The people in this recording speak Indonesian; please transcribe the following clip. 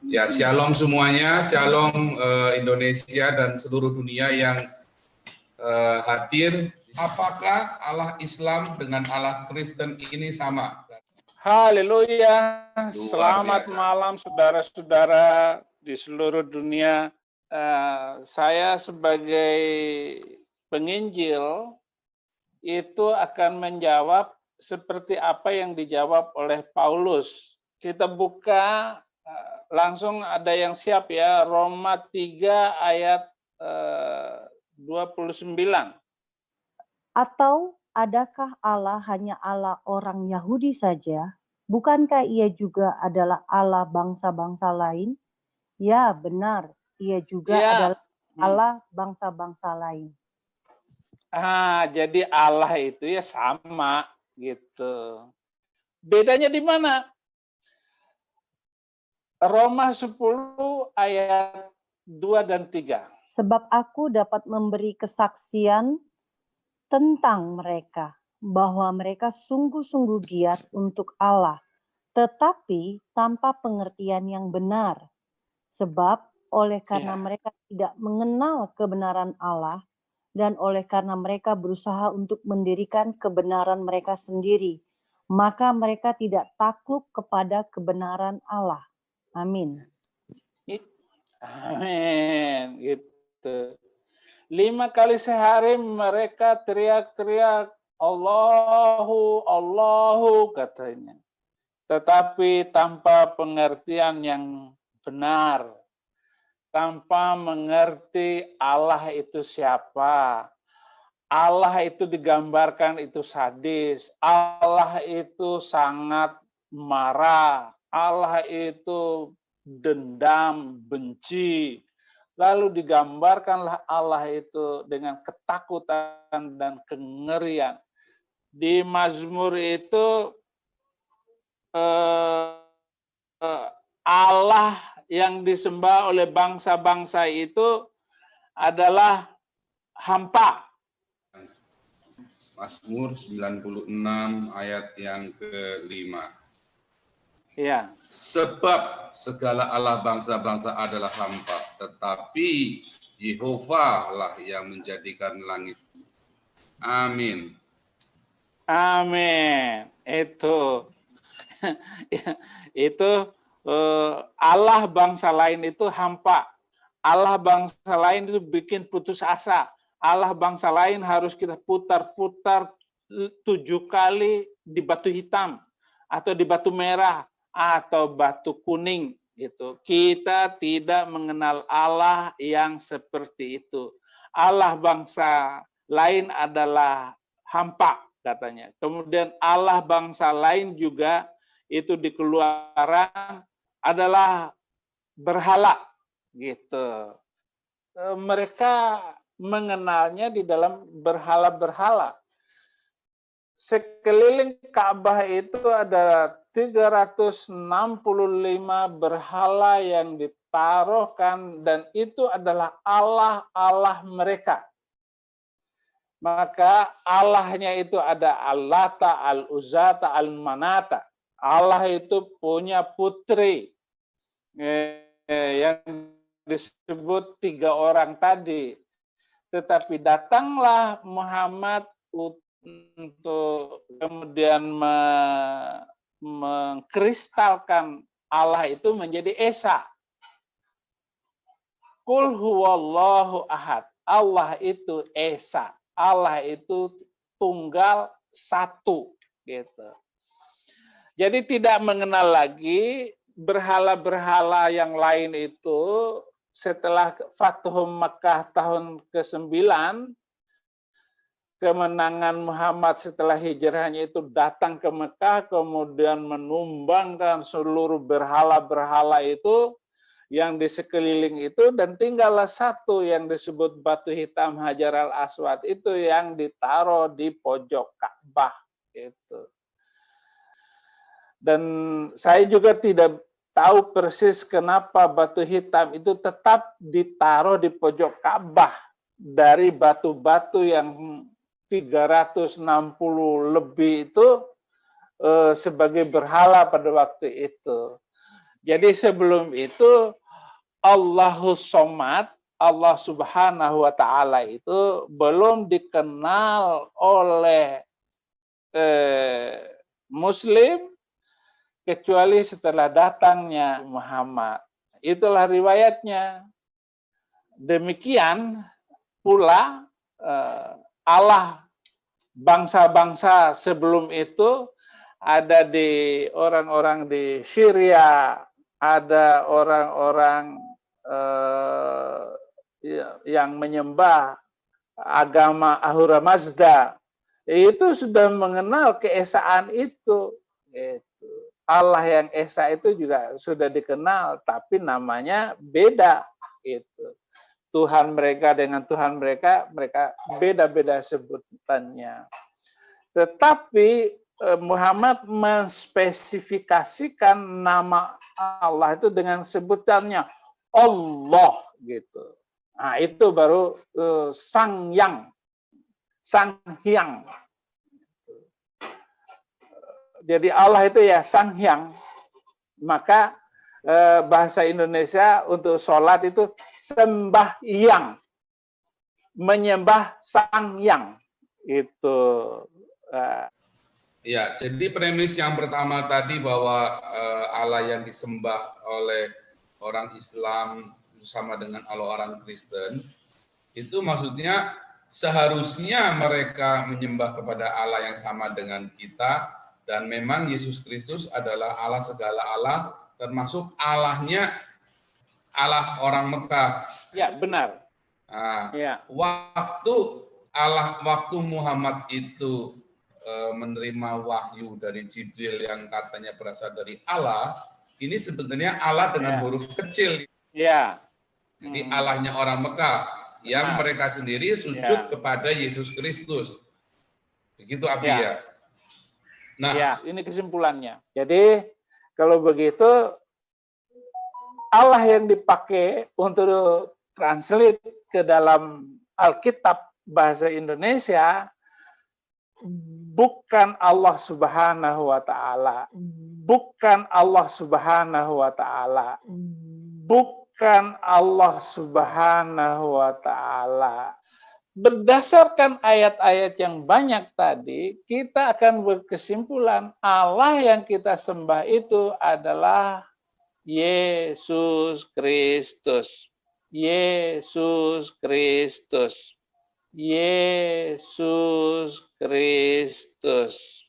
Ya, shalom semuanya, shalom Indonesia dan seluruh dunia yang hadir. Apakah Allah Islam dengan Allah Kristen ini sama? Haleluya, Luar selamat biasa. malam saudara-saudara di seluruh dunia. Saya sebagai penginjil itu akan menjawab seperti apa yang dijawab oleh Paulus. Kita buka langsung, ada yang siap ya, Roma 3 ayat 29. Atau adakah Allah hanya Allah orang Yahudi saja? Bukankah ia juga adalah Allah bangsa-bangsa lain? Ya, benar. Ia juga adalah Allah bangsa-bangsa lain. Jadi Allah itu ya sama gitu. Bedanya di mana? Roma 10 ayat 2 dan 3. Sebab aku dapat memberi kesaksian tentang mereka, bahwa mereka sungguh-sungguh giat untuk Allah, tetapi tanpa pengertian yang benar. Sebab oleh karena mereka tidak mengenal kebenaran Allah, dan oleh karena mereka berusaha untuk mendirikan kebenaran mereka sendiri, maka mereka tidak takluk kepada kebenaran Allah. Amin. Amin. Gitu. 5 kali sehari mereka teriak-teriak Allahu, Allahu katanya. Tetapi tanpa pengertian yang benar. Tanpa mengerti Allah itu siapa. Allah itu digambarkan itu sadis. Allah itu sangat marah. Allah itu dendam, benci. Lalu digambarkanlah Allah itu dengan ketakutan dan kengerian. Di Mazmur itu Allah yang disembah oleh bangsa-bangsa itu adalah hampa. Mazmur 96 ayat yang ke-5. Ya. Sebab segala Allah bangsa-bangsa adalah hampa, tetapi Yehova lah yang menjadikan langit. Amin. Amin. Itu Allah bangsa lain itu hampa. Allah bangsa lain itu bikin putus asa. Allah bangsa lain harus kita putar-putar 7 kali di batu hitam atau di batu merah atau batu kuning gitu. Kita tidak mengenal Allah yang seperti itu. Allah bangsa lain adalah hampa katanya. Kemudian Allah bangsa lain juga itu di Keluaran adalah berhala gitu. Mereka mengenalnya di dalam berhala-berhala. Sekeliling Ka'bah itu ada 365 berhala yang ditaruhkan dan itu adalah Allah-Allah mereka. Maka Allahnya itu ada Al-Lata, Al-Uzata, Al-Manata. Allah itu punya putri yang disebut 3 orang tadi. Tetapi datanglah Muhammad untuk kemudian mengkristalkan Allah itu menjadi Esa. Qul huwallahu ahad. Allah itu Esa. Allah itu tunggal satu gitu. Jadi tidak mengenal lagi berhala-berhala yang lain itu setelah Fathu Makkah tahun ke-9, kemenangan Muhammad setelah hijrahnya itu datang ke Mekah, kemudian menumbangkan seluruh berhala-berhala itu yang di sekeliling itu, dan tinggallah satu yang disebut batu hitam Hajar al-Aswad itu yang ditaruh di pojok Ka'bah itu. Dan saya juga tidak tahu persis kenapa batu hitam itu tetap ditaruh di pojok Ka'bah dari batu-batu yang 360 lebih itu sebagai berhala pada waktu itu. Jadi sebelum itu Allahus Somad, Allah Subhanahu wa Ta'ala itu belum dikenal oleh Muslim kecuali setelah datangnya Muhammad. Itulah riwayatnya. Demikian pula Allah bangsa-bangsa sebelum itu ada di orang-orang di Syria, ada orang-orang yang menyembah agama Ahura Mazda, itu sudah mengenal keesaan itu. Allah yang esa itu juga sudah dikenal, tapi namanya beda. Tuhan mereka dengan Tuhan mereka beda-beda sebutannya. Tetapi Muhammad menspesifikasikan nama Allah itu dengan sebutannya Allah gitu. Nah, itu baru Sang Hyang. Jadi Allah itu ya Sang Hyang. Maka bahasa Indonesia untuk sholat itu sembahyang, menyembah Sang Hyang. Itu. Ya, jadi premis yang pertama tadi bahwa Allah yang disembah oleh orang Islam sama dengan Allah orang Kristen, itu maksudnya seharusnya mereka menyembah kepada Allah yang sama dengan kita, dan memang Yesus Kristus adalah Allah segala Allah, termasuk Allahnya Allah orang Mekah. Ya, benar. Nah, ya. Waktu Muhammad itu menerima wahyu dari Jibril yang katanya berasal dari Allah, ini sebenarnya Allah dengan huruf kecil. Ya. Jadi Allahnya orang Mekah yang mereka sendiri sujud kepada Yesus Kristus. Begitu Abi ya. Nah, ya, ini kesimpulannya. Jadi kalau begitu Allah yang dipakai untuk translate ke dalam Alkitab bahasa Indonesia bukan Allah Subhanahu wa Ta'ala, bukan Allah Subhanahu wa Ta'ala, bukan Allah Subhanahu wa Ta'ala. Berdasarkan ayat-ayat yang banyak tadi, kita akan berkesimpulan Allah yang kita sembah itu adalah Yesus Kristus. Yesus Kristus. Yesus Kristus.